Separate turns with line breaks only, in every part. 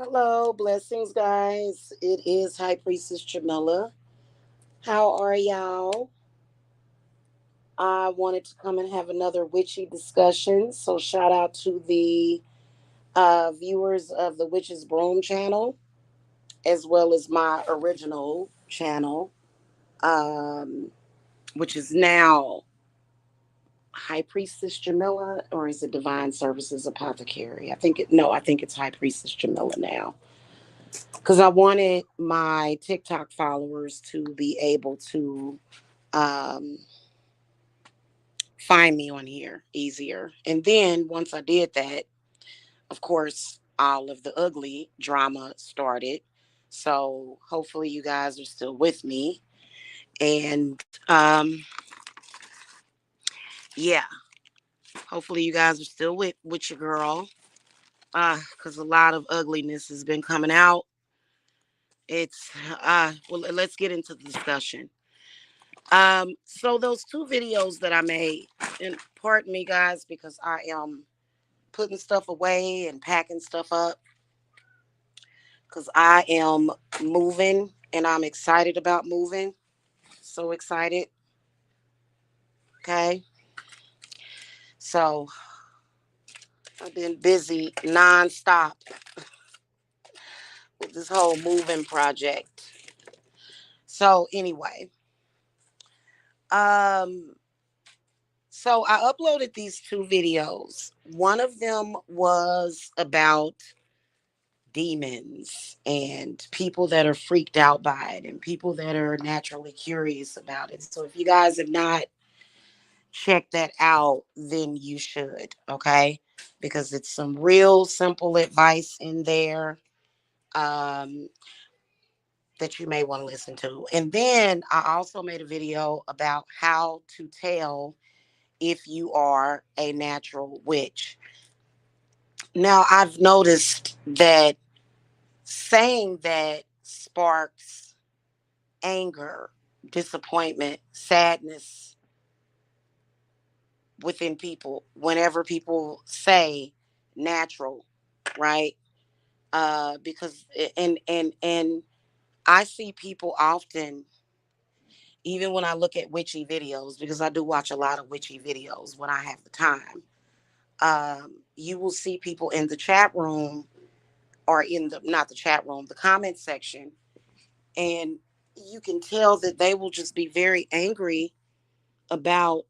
Hello, blessings, guys. It is High Priestess Jamila. How are y'all? I wanted to come and have another witchy discussion. So, shout out to the viewers of the Witch's Broom channel, as well as my original channel, um, which is now High Priestess Jamila, or is it Divine Services Apothecary? I think it's High Priestess Jamila now. Because I wanted my TikTok followers to be able to um, find me on here easier. And then once I did that, of course, all of the ugly drama started. So hopefully you guys are still with me. And yeah, hopefully you guys are still with your girl. Because a lot of ugliness has been coming out. It's well, let's get into the discussion. So those two videos that I made, and pardon me guys, because I am putting stuff away and packing stuff up because I am moving and I'm excited about moving. So excited. Okay. So I've been busy nonstop with this whole moving project. So anyway, um, so I uploaded these two videos. One of them was about demons and people that are freaked out by it and people that are naturally curious about it. So if you guys have not checked that out, then you should, okay? Because it's some real simple advice in there um, that you may want to listen to. And then I also made a video about how to tell if you are a natural witch. Now, I've noticed that saying that sparks anger, disappointment, sadness within people whenever people say natural, right? Because and I see people often, even when I look at witchy videos, because I do watch a lot of witchy videos when I have the time. You will see people in the chat room or in the not the chat room, the comment section, and you can tell that they will just be very angry about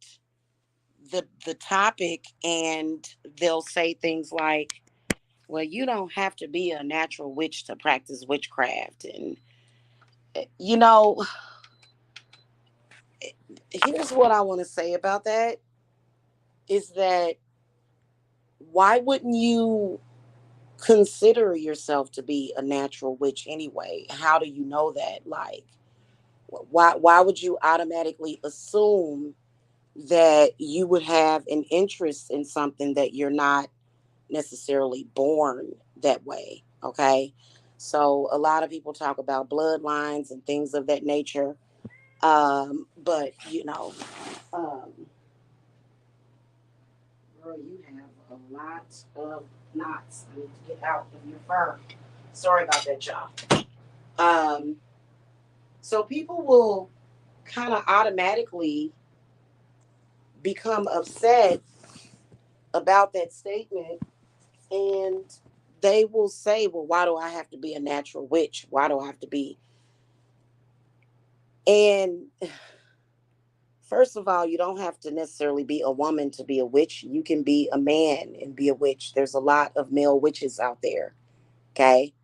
the topic, and they'll say things like, well, you don't have to be a natural witch to practice witchcraft. And you know, here's what I want to say about that is that why wouldn't you consider yourself to be a natural witch anyway? How do you know that? Like, why would you automatically assume that you would have an interest in something that you're not necessarily born that way? Okay. So a lot of people talk about bloodlines and things of that nature. But um, girl, you have a lot of knots. I need to get out of your fur. Sorry about that, y'all. Um, so people will kind of automatically become upset about that statement, and they will say, well, why do I have to be a natural witch? Why do I have to be? And first of all, you don't have to necessarily be a woman to be a witch. You can be a man and be a witch. There's a lot of male witches out there. Okay.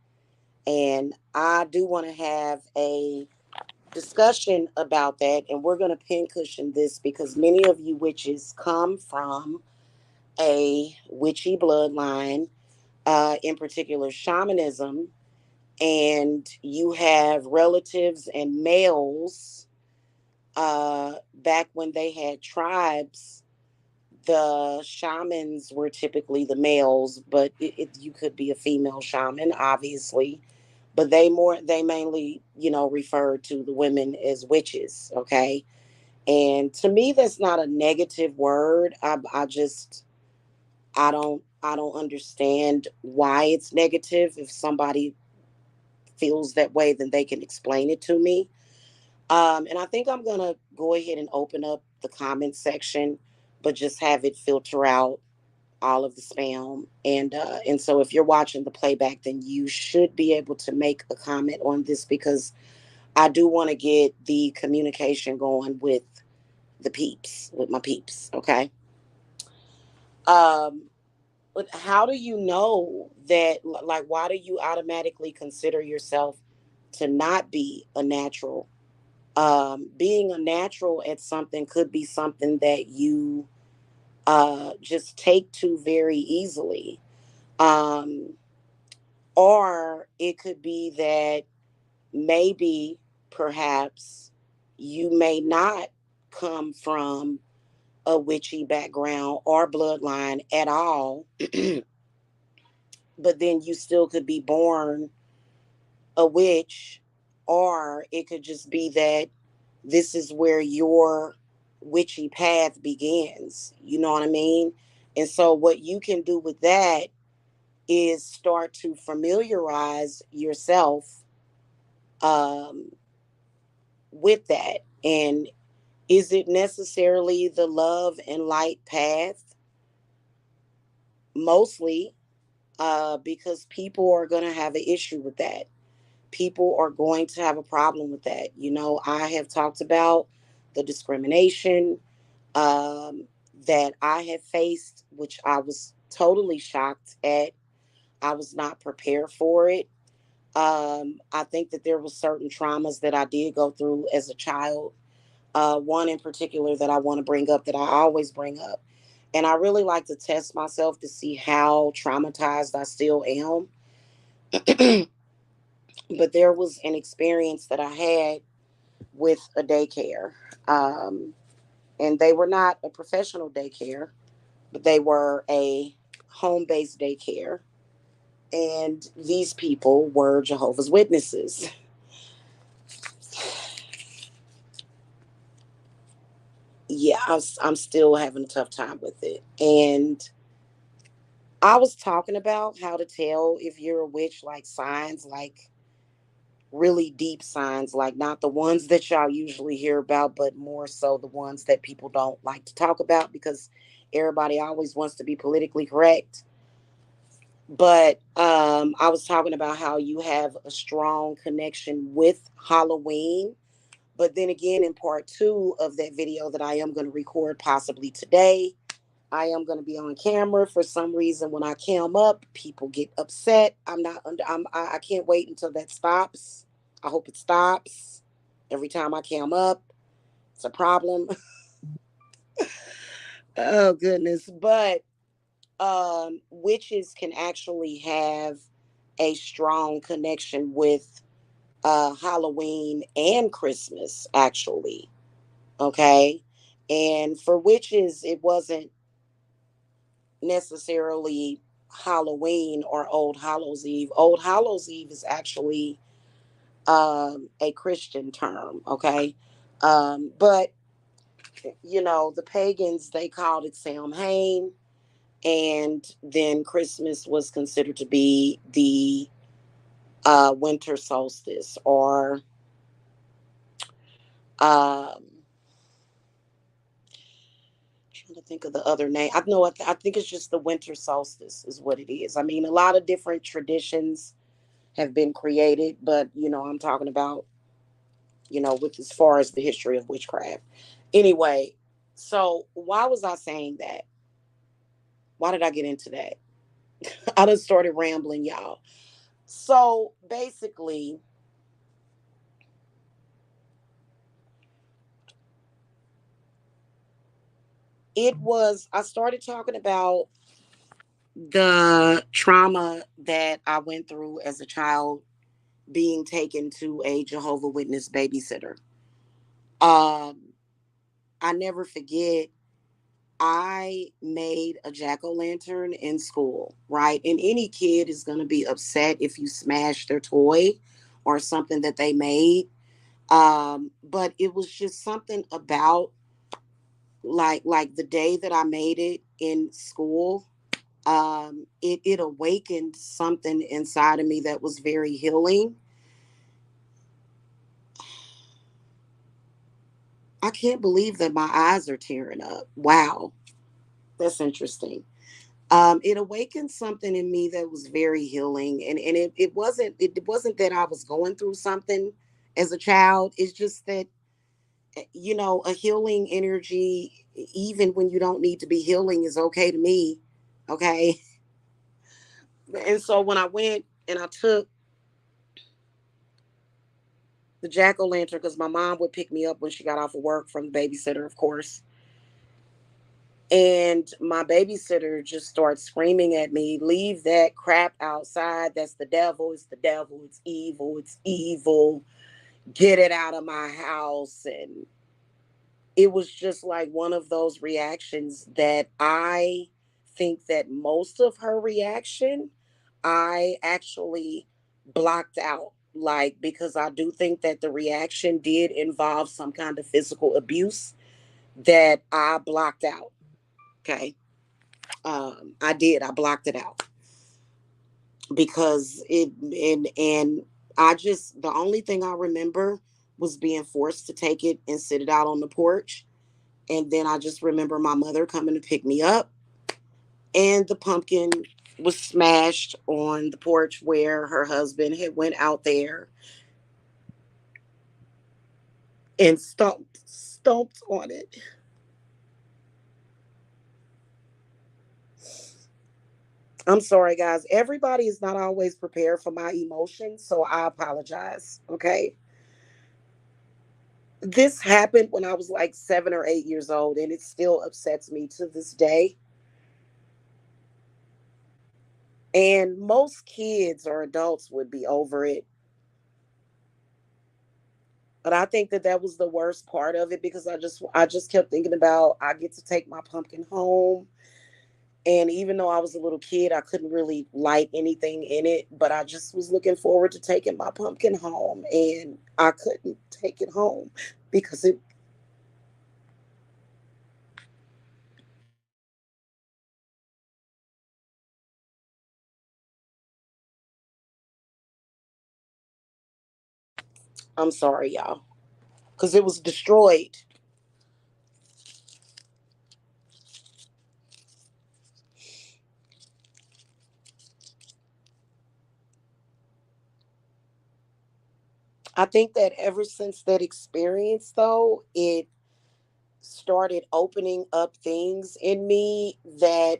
And I do want to have a discussion about that. And we're going to pincushion this because many of you witches come from a witchy bloodline, in particular shamanism, and you have relatives and males. Back when they had tribes, the shamans were typically the males, but you could be a female shaman, obviously. But they mainly, refer to the women as witches. Okay, and to me, that's not a negative word. I don't I don't understand why it's negative. If somebody feels that way, then they can explain it to me. And I think I'm going to go ahead and open up the comment section, but just have it filter out all of the spam. And so if you're watching the playback, then you should be able to make a comment on this, because I do want to get the communication going with the peeps, with my peeps. Okay. Um, but how do you know that, like, why do you automatically consider yourself to not be a natural? Being a natural at something could be something that you just take to very easily. Um, or it could be that maybe, perhaps, you may not come from a witchy background or bloodline at all, but then you still could be born a witch, or it could just be that this is where your witchy path begins. You know what I mean? And so, what you can do with that is start to familiarize yourself um, with that. And is it necessarily the love and light path? Mostly, because people are going to have an issue with that. People are going to have a problem with that. You know, I have talked about the discrimination um, that I have faced, which I was totally shocked at. I was not prepared for it. I think that there were certain traumas that I did go through as a child. One in particular that I want to bring up, that I always bring up. And I really like to test myself to see how traumatized I still am. But there was an experience that I had with a daycare. Um, and they were not a professional daycare, but they were a home based daycare. And these people were Jehovah's Witnesses. Yeah, I'm still having a tough time with it. And I was talking about how to tell if you're a witch, like signs, like really deep signs, like not the ones that y'all usually hear about, but more so the ones that people don't like to talk about, because everybody always wants to be politically correct. But I was talking about how you have a strong connection with Halloween. But then again, in part two of that video that I am going to record possibly today, I am going to be on camera. For some reason, when I cam up, people get upset. I'm not under. I can't wait until that stops. I hope it stops. Every time I cam up, it's a problem. Oh goodness! But witches can actually have a strong connection with Halloween and Christmas, actually. Okay. And for witches, it wasn't necessarily Halloween or Old Hallows Eve. Old Hallows Eve is actually a Christian term. Okay. But, you know, the pagans, they called it Samhain. And then Christmas was considered to be the winter solstice, or um, trying to think of the other name. I know. I think it's just the winter solstice is what it is. I mean, a lot of different traditions have been created, but you know, I'm talking about, you know, with as far as the history of witchcraft. Anyway, so why was I saying that? Why did I get into that? I just started rambling, y'all. So basically, I started talking about the trauma that I went through as a child, being taken to a Jehovah Witness babysitter. Um, I never forget, I made a jack o' lantern in school, right? And any kid is going to be upset if you smash their toy or something that they made. But it was just something about, like the day that I made it in school. It awakened something inside of me that was very healing. I can't believe that my eyes are tearing up. Wow, that's interesting. It awakened something in me that was very healing, and it wasn't that I was going through something as a child. It's just that, a healing energy, even when you don't need to be healing, is okay to me. Okay. And so when I went and I took the jack-o'-lantern, because my mom would pick me up when she got off of work from the babysitter, of course. And my babysitter just starts screaming at me, leave that crap outside. That's the devil. It's the devil. It's evil. It's evil. Get it out of my house. And it was just like one of those reactions that I think that most of her reaction, I actually blocked out. Like, because I do think that the reaction did involve some kind of physical abuse that I blocked out. Okay. I did. I blocked it out because and I just, the only thing I remember was being forced to take it and sit it out on the porch. And then I just remember my mother coming to pick me up, and the pumpkin was smashed on the porch where her husband had went out there and stomped on it. I'm sorry, guys. Everybody is not always prepared for my emotions, so I apologize. Okay. This happened when I was like 7 or 8 years old, and it still upsets me to this day. And most kids or adults would be over it. But I think that that was the worst part of it, because I just kept thinking about, I get to take my pumpkin home. And even though I was a little kid, I couldn't really light anything in it, but I just was looking forward to taking my pumpkin home, and I couldn't take it home because it. I'm sorry, y'all, because it was destroyed. I think that ever since that experience, though, it started opening up things in me that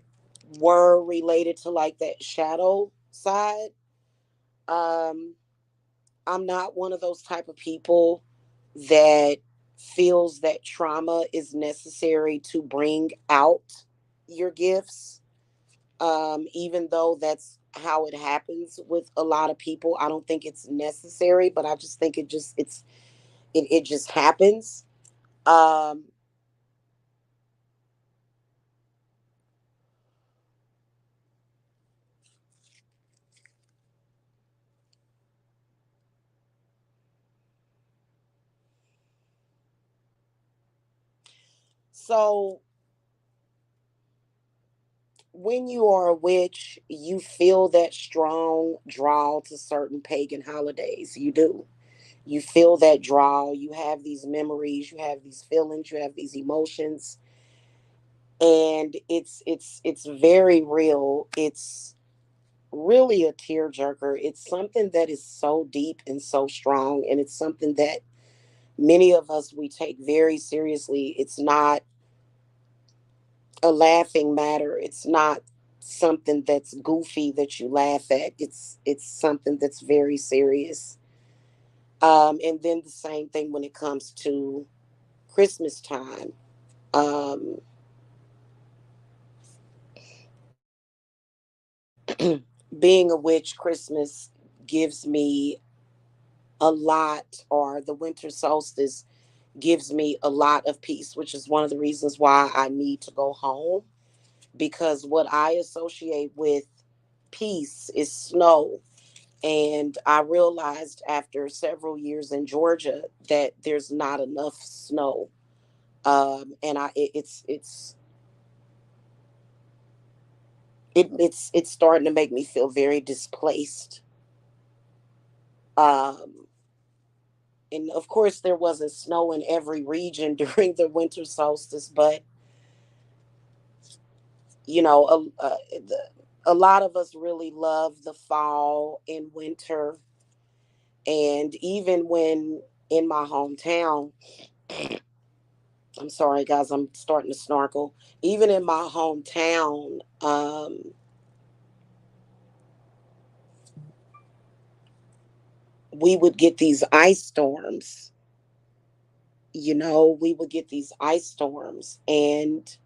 were related to like that shadow side. Um, I'm not one of those type of people that feels that trauma is necessary to bring out your gifts. Even though that's how it happens with a lot of people, I don't think it's necessary, but I just think it just happens. Um, so when you are a witch, you feel that strong draw to certain pagan holidays. You do. You feel that draw. You have these memories. You have these feelings. You have these emotions, and it's very real. It's really a tearjerker. It's something that is so deep and so strong, and it's something that many of us we take very seriously. It's not a laughing matter. It's not something that's goofy that you laugh at. It's something that's very serious. And then the same thing when it comes to Christmas time. Um, being a witch, Christmas gives me a lot, or the winter solstice gives me a lot of peace, which is one of the reasons why I need to go home, because what I associate with peace is snow. And I realized after several years in Georgia that there's not enough snow. And it's it's starting to make me feel very displaced. Um, and of course, there wasn't snow in every region during the winter solstice, but you know, a lot of us really love the fall and winter. And even when in my hometown, I'm sorry, guys, I'm starting to snarkle. Even in my hometown, we would get these ice storms. We would get these ice storms. And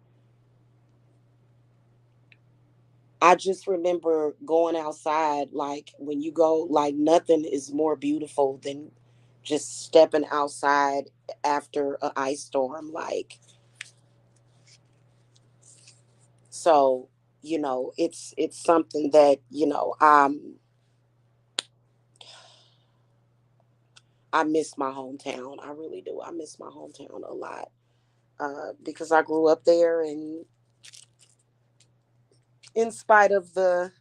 I just remember going outside, like when you go, like nothing is more beautiful than just stepping outside after an ice storm. Like, so, it's something that, I miss my hometown. I really do. I miss my hometown a lot. Because I grew up there, and in spite of the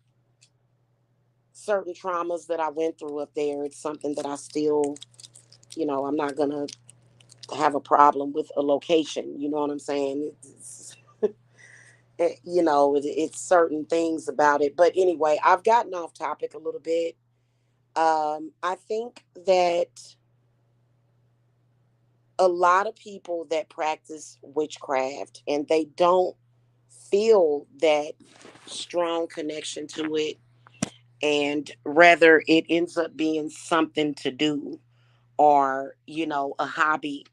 certain traumas that I went through up there, it's something that I still, I'm not gonna have a problem with a location. You know what I'm saying? It's certain things about it. But anyway, I've gotten off topic a little bit. I think that a lot of people that practice witchcraft and they don't feel that strong connection to it, and rather it ends up being something to do, or a hobby.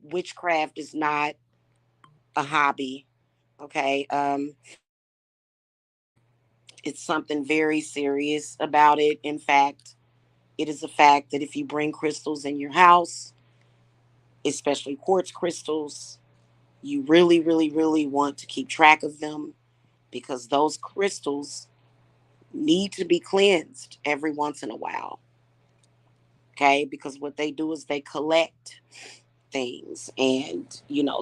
Witchcraft is not a hobby. Okay. It's something very serious about it. In fact, it is a fact that if you bring crystals in your house, especially quartz crystals, you really, really, really want to keep track of them, because those crystals need to be cleansed every once in a while. Okay. Because what they do is they collect things. And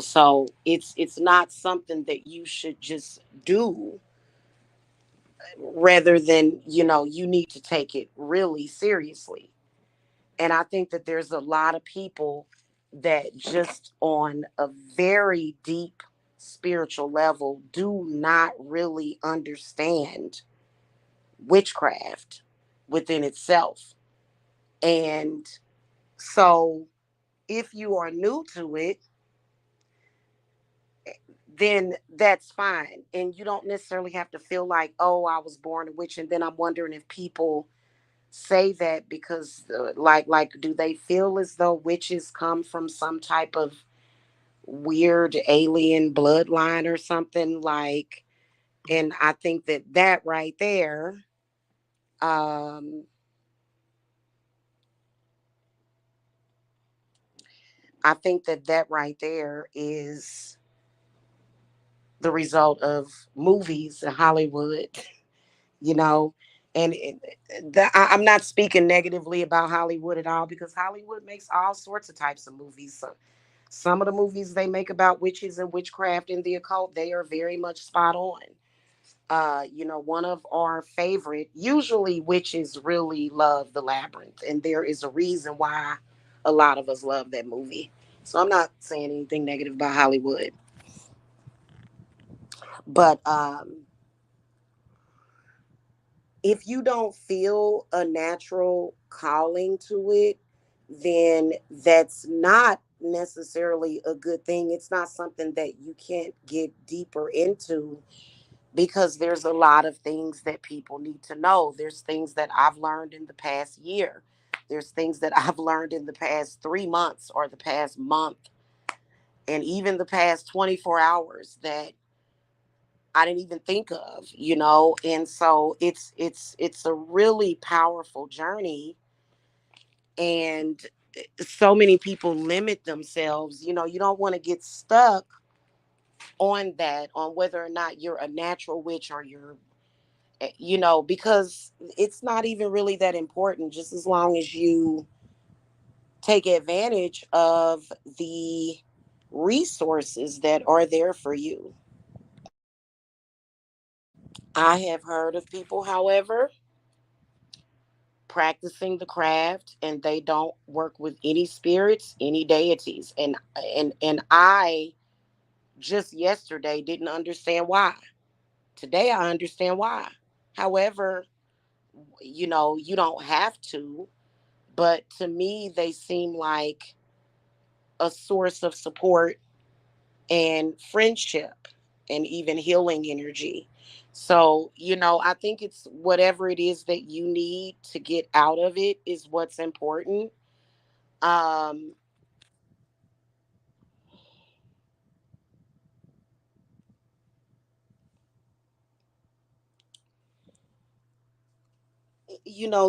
so it's not something that you should just do, rather than you need to take it really seriously. And I think that there's a lot of people that just on a very deep spiritual level do not really understand witchcraft within itself. And so if you are new to it, then that's fine. And you don't necessarily have to feel like, oh, I was born a witch. And then I'm wondering if people say that because like do they feel as though witches come from some type of weird alien bloodline or something, like. And I think that right there, um I think that right there is the result of movies in Hollywood. you know and I'm not speaking negatively about Hollywood at all, because Hollywood makes all sorts of types of movies. So some of the movies they make about witches and witchcraft and the occult, they are very much spot on. One of our favorite, usually witches really love The Labyrinth, and there is a reason why a lot of us love that movie. So I'm not saying anything negative about Hollywood, but if you don't feel a natural calling to it, then that's not necessarily a good thing. It's not something that you can't get deeper into, because there's a lot of things that people need to know. There's things that I've learned in the past year. There's things that I've learned in the past 3 months or the past month and even the past 24 hours that I didn't even think of. And so it's a really powerful journey. And so many people limit themselves. You don't want to get stuck on that, on whether or not you're a natural witch or because it's not even really that important, just as long as you take advantage of the resources that are there for you. I have heard of people, however, practicing the craft and they don't work with any spirits, any deities. And I just yesterday didn't understand why. Today I understand why. However, you don't have to, but to me they seem like a source of support and friendship and even healing energy. So, I think it's whatever it is that you need to get out of it is what's important. Um,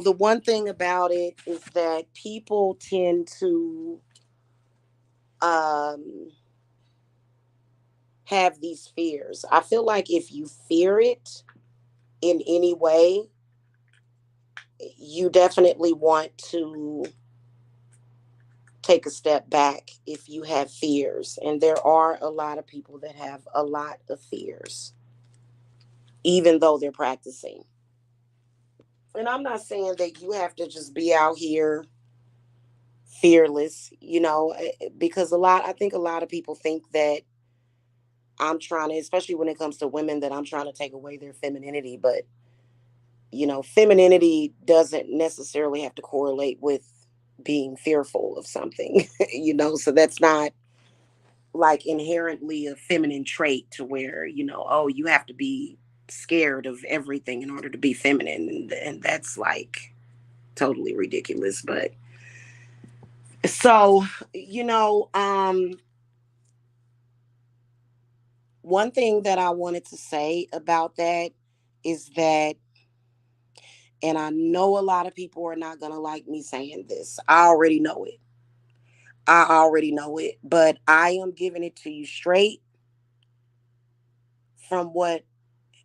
the one thing about it is that people tend to um, have these fears. I feel like if you fear it in any way, you definitely want to take a step back if you have fears. And there are a lot of people that have a lot of fears, even though they're practicing. And I'm not saying that you have to just be out here fearless, because I think a lot of people think that I'm trying to, especially when it comes to women, that I'm trying to take away their femininity. But, femininity doesn't necessarily have to correlate with being fearful of something, so that's not like inherently a feminine trait to where, oh, you have to be scared of everything in order to be feminine. And that's like totally ridiculous. But so, one thing that I wanted to say about that is that, and I know a lot of people are not going to like me saying this. I already know it. I already know it, but I am giving it to you straight from what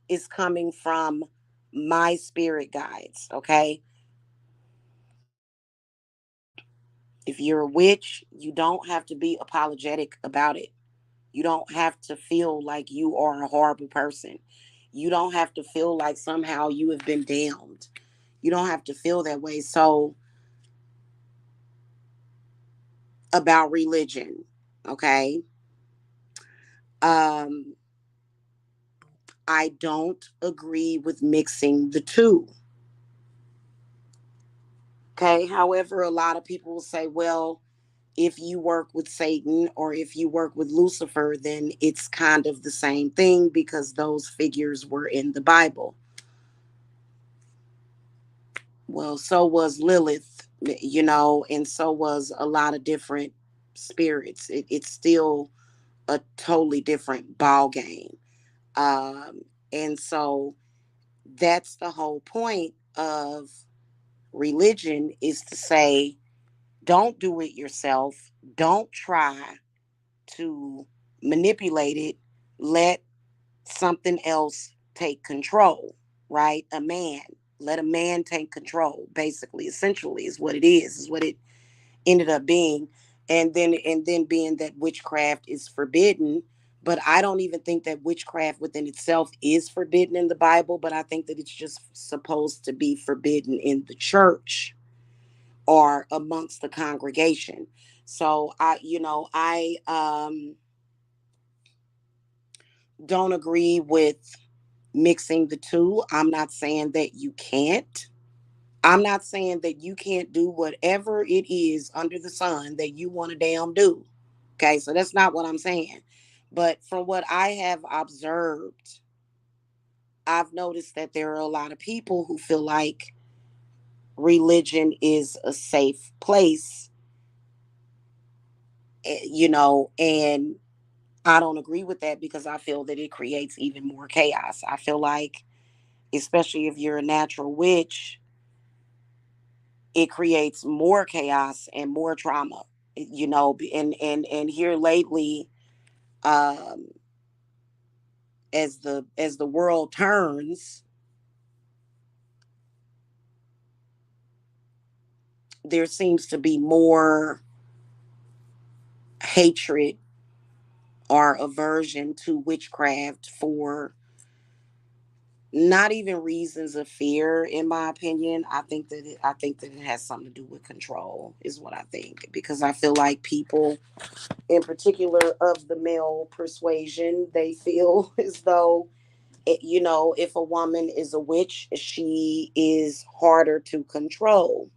is coming from my spirit guides, okay? If you're a witch, you don't have to be apologetic about it. You don't have to feel like you are a horrible person. You don't have to feel like somehow you have been damned. You don't have to feel that way. So, about religion, okay? Um, I don't agree with mixing the two. Okay. However, a lot of people will say, well, if you work with Satan or if you work with Lucifer, then it's kind of the same thing because those figures were in the Bible. Well, so was Lilith, and so was a lot of different spirits. It's still a totally different ball game. And so that's the whole point of religion, is to say, don't do it yourself. Don't try to manipulate it. Let something else take control, right? A man. Let a man take control, basically, essentially, is what it ended up being. And then being that witchcraft is forbidden, but I don't even think that witchcraft within itself is forbidden in the Bible, but I think that it's just supposed to be forbidden in the church or amongst the congregation. So I don't agree with mixing the two. I'm not saying that you can't. I'm not saying that you can't do whatever it is under the sun that you want to damn do. Okay, so that's not what I'm saying. But from what I have observed, I've noticed that there are a lot of people who feel like religion is a safe place, and I don't agree with that because I feel that it creates even more chaos. I feel like, especially if you're a natural witch, it creates more chaos and more trauma. And here lately, um, as the world turns, there seems to be more hatred or aversion to witchcraft for Not even reasons of fear, in my opinion. I think that it has something to do with control, is what I think, because I feel like people, in particular of the male persuasion, they feel as though if a woman is a witch, she is harder to control.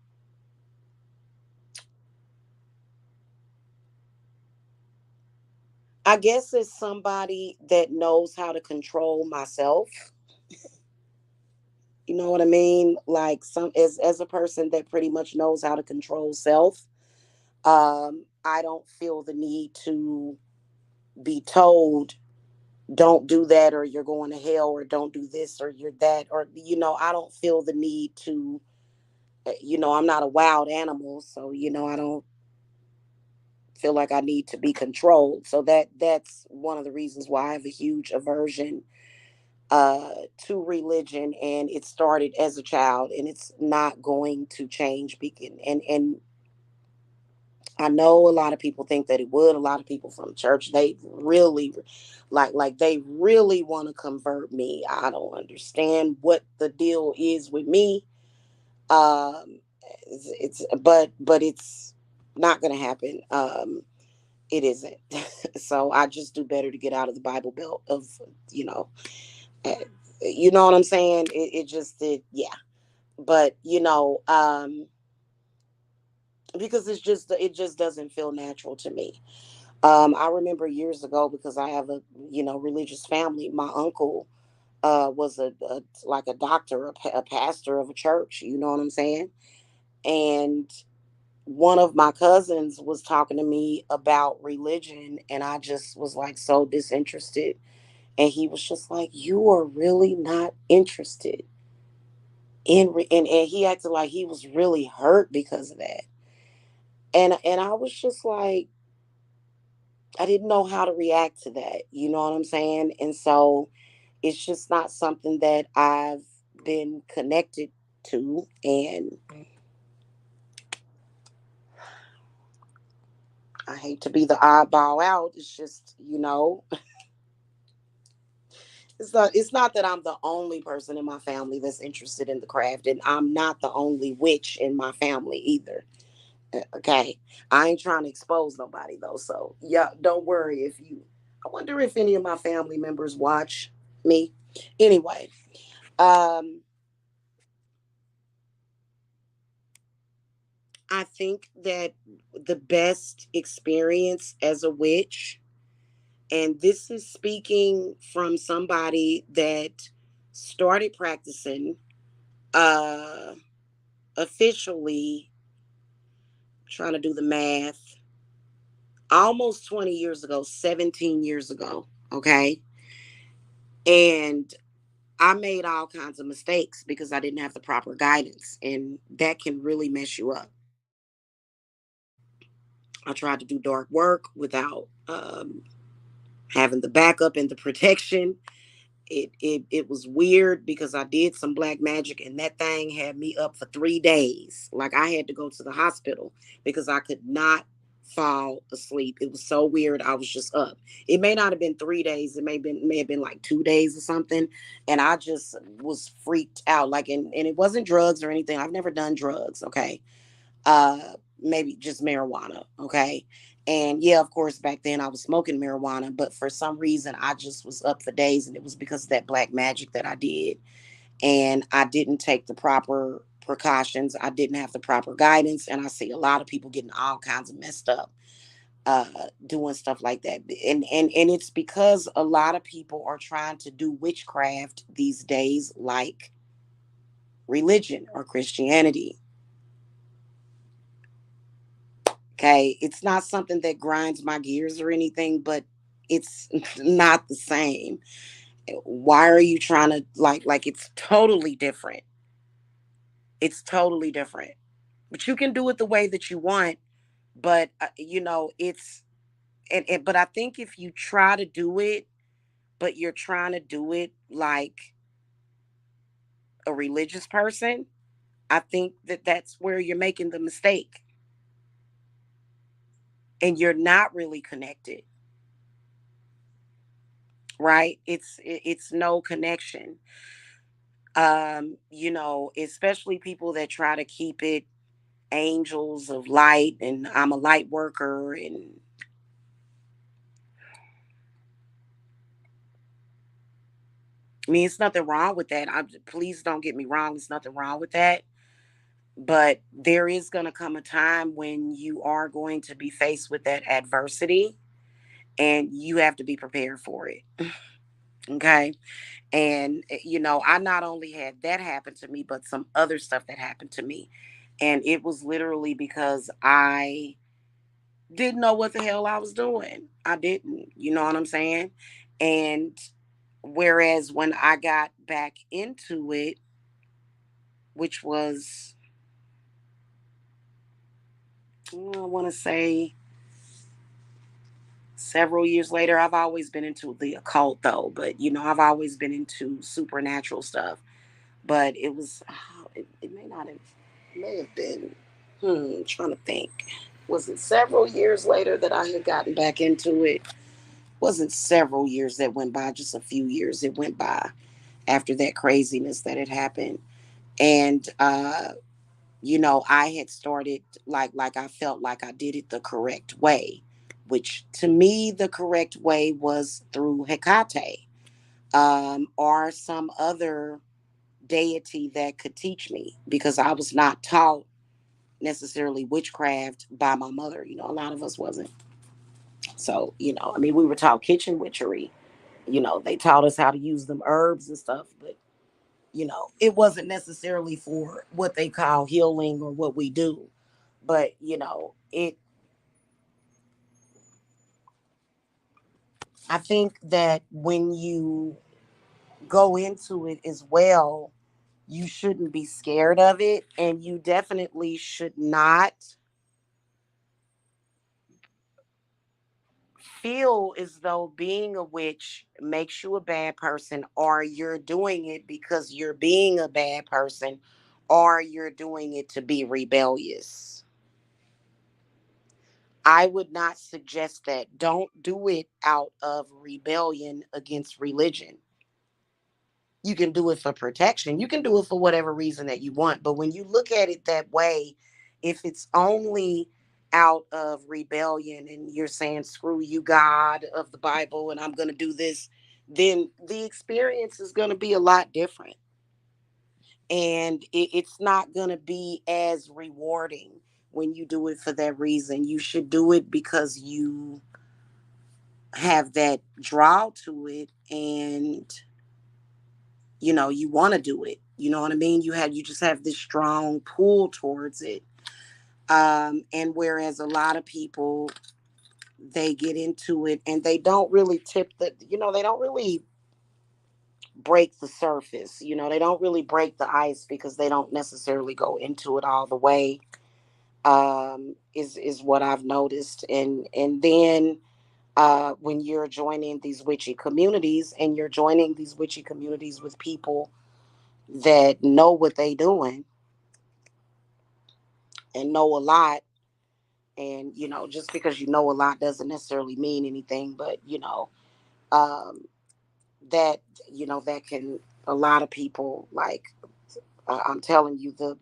I guess as somebody that knows how to control myself, you know what I mean? Like some as a person that pretty much knows how to control self, I don't feel the need to be told don't do that or you're going to hell or don't do this or you're that or I don't feel the need to I'm not a wild animal, so I don't feel like I need to be controlled. So that's one of the reasons why I have a huge aversion to religion, and it started as a child, and it's not going to change. And I know a lot of people think that it would. A lot of people from church, they really they really want to convert me. I don't understand what the deal is with me. Um, but it's not going to happen. It isn't. So I just do better to get out of the Bible Belt of you know, eh, you know what I'm saying. It just did, yeah. But because it just doesn't feel natural to me. I remember years ago, because I have a religious family. My uncle was a like a doctor, a pastor of a church. You know what I'm saying? And one of my cousins was talking to me about religion, and I just was like so disinterested. And he was just like, "You are really not interested and he acted like he was really hurt because of that." And I was just like, I didn't know how to react to that. You know what I'm saying? And so it's just not something that I've been connected to. And I hate to be the oddball out. It's just, it's not that I'm the only person in my family that's interested in the craft, and I'm not the only witch in my family either. Okay. I ain't trying to expose nobody though. So yeah, don't worry if you I wonder if any of my family members watch me. Anyway, um I think that the best experience as a witch, and this is speaking from somebody that started practicing uh officially, trying to do the math, almost 20 years ago, 17 years ago, okay? And I made all kinds of mistakes because I didn't have the proper guidance, and that can really mess you up. I tried to do dark work without having the backup and the protection. It was weird because I did some black magic, and that thing had me up for 3 days. Like I had to go to the hospital because I could not fall asleep. It was so weird. I was just up. It may not have been 3 days. It may have been like 2 days or something. And I just was freaked out. Like and it wasn't drugs or anything. I've never done drugs. Okay. Maybe just marijuana. Okay. And yeah, of course, back then I was smoking marijuana, but for some reason I just was up for days, and it was because of that black magic that I did. And I didn't take the proper precautions. I didn't have the proper guidance. And I see a lot of people getting all kinds of messed up doing stuff like that. And it's because a lot of people are trying to do witchcraft these days like religion or Christianity. Okay. It's not something that grinds my gears or anything, but it's not the same. Why are you trying to like it's totally different. It's totally different. But you can do it the way that you want, but it's but I think if you try to do it, but you're trying to do it like a religious person, I think that that's where you're making the mistake, and you're not really connected, right? It's no connection. Especially people that try to keep it angels of light and I'm a light worker. And I mean, it's nothing wrong with that. Please don't get me wrong. There's nothing wrong with that. But there is going to come a time when you are going to be faced with that adversity and you have to be prepared for it. Okay. And, I not only had that happen to me, but some other stuff that happened to me. And it was literally because I didn't know what the hell I was doing. I didn't, you know what I'm saying? And whereas when I got back into it, which was, I want to say several years later, I've always been into the occult though, but I've always been into supernatural stuff. But it was, it may not have, it may have been, trying to think. Was it several years later that I had gotten back into it? Wasn't several years that went by, just a few years that went by after that craziness that had happened. And I had started like I felt like I did it the correct way, which to me the correct way was through Hecate, or some other deity that could teach me, because I was not taught necessarily witchcraft by my mother. A lot of us wasn't. So, I mean, we were taught kitchen witchery. They taught us how to use them herbs and stuff, but it wasn't necessarily for what they call healing or what we do. But I think that when you go into it as well, you shouldn't be scared of it, and you definitely should not feel as though being a witch makes you a bad person, or you're doing it because you're being a bad person, or you're doing it to be rebellious. I would not suggest that. Don't do it out of rebellion against religion. You can do it for protection. You can do it for whatever reason that you want. But when you look at it that way, if it's only out of rebellion and you're saying, screw you, God of the Bible, and I'm going to do this, then the experience is going to be a lot different. And it's not going to be as rewarding when you do it for that reason. You should do it because you have that draw to it, and you want to do it. You know what I mean? You just have this strong pull towards it. And whereas a lot of people, they get into it and they don't really they don't really break the surface. They don't really break the ice because they don't necessarily go into it all the way. Is what I've noticed. And then when you're joining these witchy communities, and you're joining these witchy communities with people that know what they doing and know a lot. And just because you know a lot doesn't necessarily mean anything. But um that that can, a lot of people, like, I'm telling you, the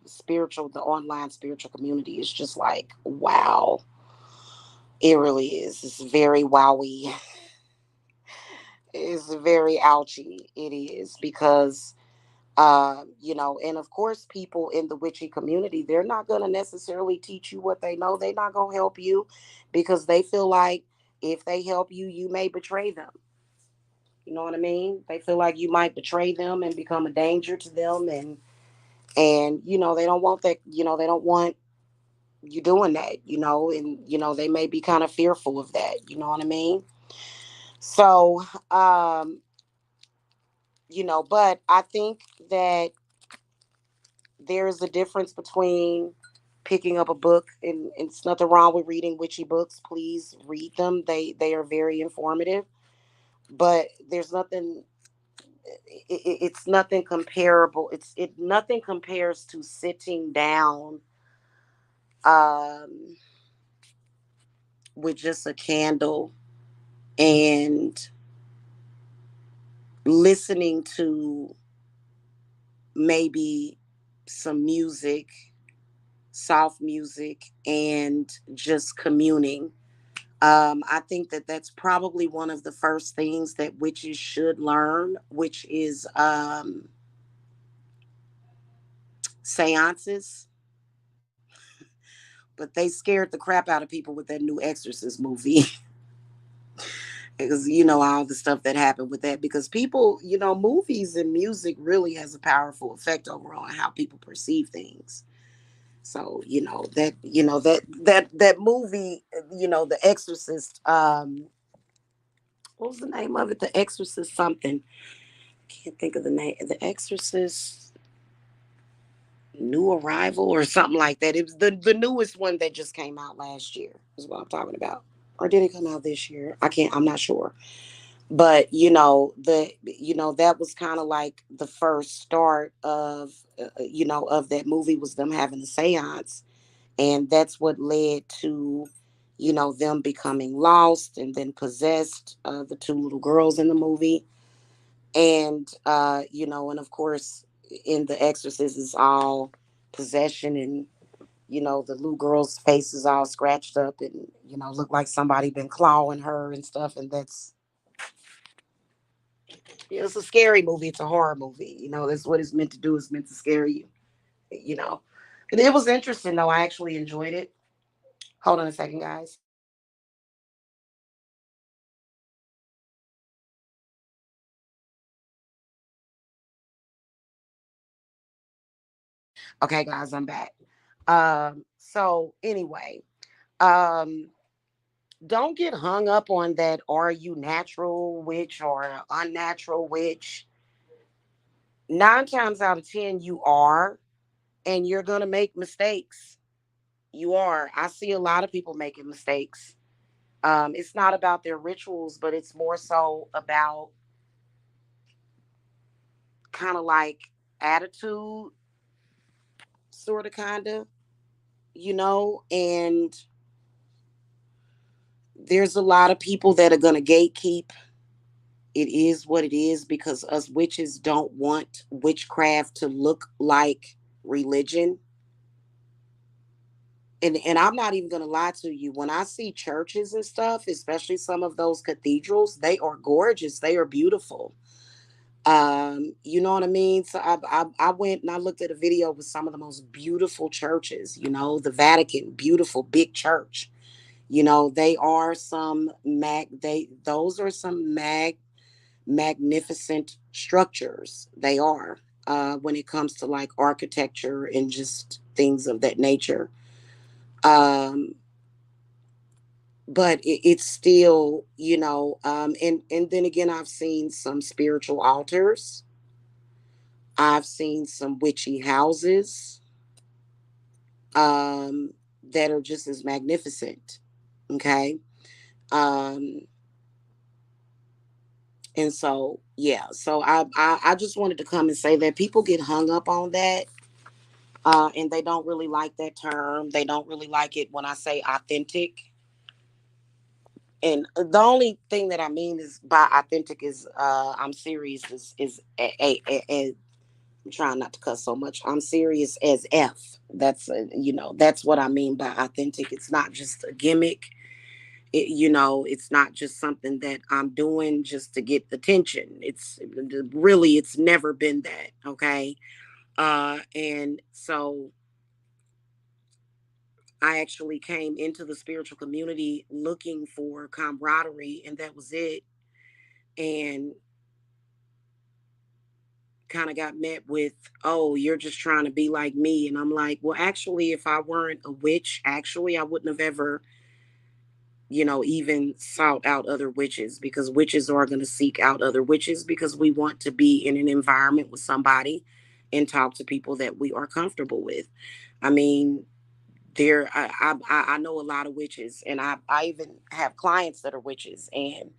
online spiritual community is just like, wow. It really is. It's very wowy. It's very ouchy. It is, because and of course, people in the witchy community, they're not going to necessarily teach you what they know. They're not going to help you because they feel like if they help you, you may betray them. You know what I mean? They feel like you might betray them and become a danger to them, and they don't want that. They don't want you doing that. And they may be kind of fearful of that. You know what I mean? So, but I think that there's a difference between picking up a book, and it's nothing wrong with reading witchy books. Please read them. They are very informative. But there's nothing, it's nothing comparable. It nothing compares to sitting down um with just a candle and listening to maybe some music, soft music, and just communing. I think that that's probably one of the first things that witches should learn, which is seances. But they scared the crap out of people with that new Exorcist movie. Because you know all the stuff that happened with that, because people, movies and music really has a powerful effect overall on how people perceive things. So that movie, The Exorcist. What was the name of it? The Exorcist something. Can't think of the name. The Exorcist New Arrival or something like that. It was the newest one that just came out last year. Is what I'm talking about. Or did it come out this year? I can't. I'm not sure. But that was kind of like the first start of of that movie, was them having a seance, and that's what led to them becoming lost and then possessed, the two little girls in the movie. And and of course, in The Exorcist is all possession, and the little girl's face is all scratched up, and look like somebody been clawing her and stuff. And that's, it's a scary movie. It's a horror movie. That's what it's meant to do. It's meant to scare you. You know, and it was interesting though. I actually enjoyed it. Hold on a second, guys. Okay, guys, I'm back. So anyway, um, don't get hung up on that. Are you natural witch or unnatural witch? 9 times out of 10, you are, and you're gonna make mistakes. You are. I see a lot of people making mistakes. It's not about their rituals, but it's more so about kind of like attitude, sort of, kind of, and there's a lot of people that are going to gatekeep. It is what it is, because us witches don't want witchcraft to look like religion. And I'm not even going to lie to you. When I see churches and stuff, especially some of those cathedrals, they are gorgeous. They are beautiful. You know what I mean? So I went and I looked at a video with some of the most beautiful churches. The Vatican, beautiful big church. They are some those are some magnificent structures. They are, when it comes to like architecture and just things of that nature. Um, but it's still, and then again, I've seen some spiritual altars. I've seen some witchy houses, um, that are just as magnificent. Okay. Um, and so, yeah, so I just wanted to come and say that people get hung up on that, and they don't really like that term. They don't really like it when I say authentic. And the only thing that I mean is by authentic is, I'm serious, is I'm trying not to cuss so much. I'm serious as F. That's that's what I mean by authentic. It's not just a gimmick. It's not just something that I'm doing just to get attention. It's really, it's never been that. Okay. And so I actually came into the spiritual community looking for camaraderie, and that was it. And kind of got met with, oh, you're just trying to be like me. And I'm like, well, actually, if I weren't a witch, actually, I wouldn't have ever, even sought out other witches, because witches are going to seek out other witches, because we want to be in an environment with somebody and talk to people that we are comfortable with. I mean, I know a lot of witches, and I even have clients that are witches, and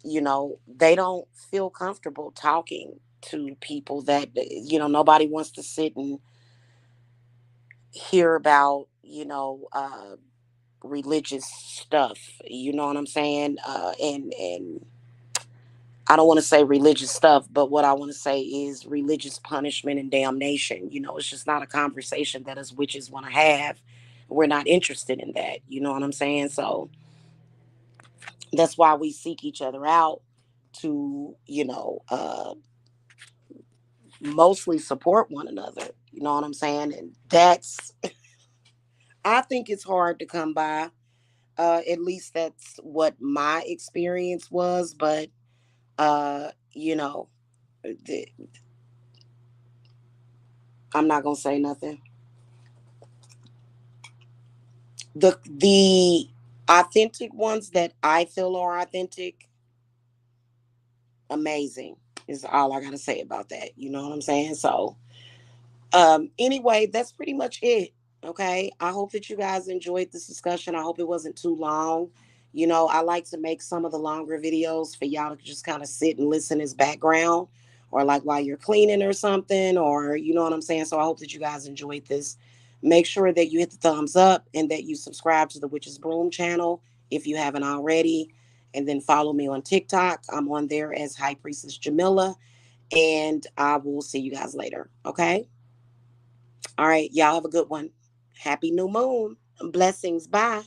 they don't feel comfortable talking to people that, nobody wants to sit and hear about, religious stuff. You know what I'm saying? And I don't want to say religious stuff, but what I want to say is religious punishment and damnation. It's just not a conversation that us witches want to have. We're not interested in that. You know what I'm saying? So that's why we seek each other out to, mostly support one another. You know what I'm saying? And I think it's hard to come by. At least that's what my experience was. But, the, I'm not going to say nothing. The authentic ones that I feel are authentic, amazing is all I got to say about that. You know what I'm saying? So, anyway, that's pretty much it. Okay. I hope that you guys enjoyed this discussion. I hope it wasn't too long. I like to make some of the longer videos for y'all to just kind of sit and listen as background, or like while you're cleaning or something, or you know what I'm saying. So I hope that you guys enjoyed this. Make sure that you hit the thumbs up and that you subscribe to the Witches Broom channel if you haven't already. And then follow me on TikTok. I'm on there as High Priestess Jamila. And I will see you guys later. Okay. All right. Y'all have a good one. Happy new moon. Blessings. Bye.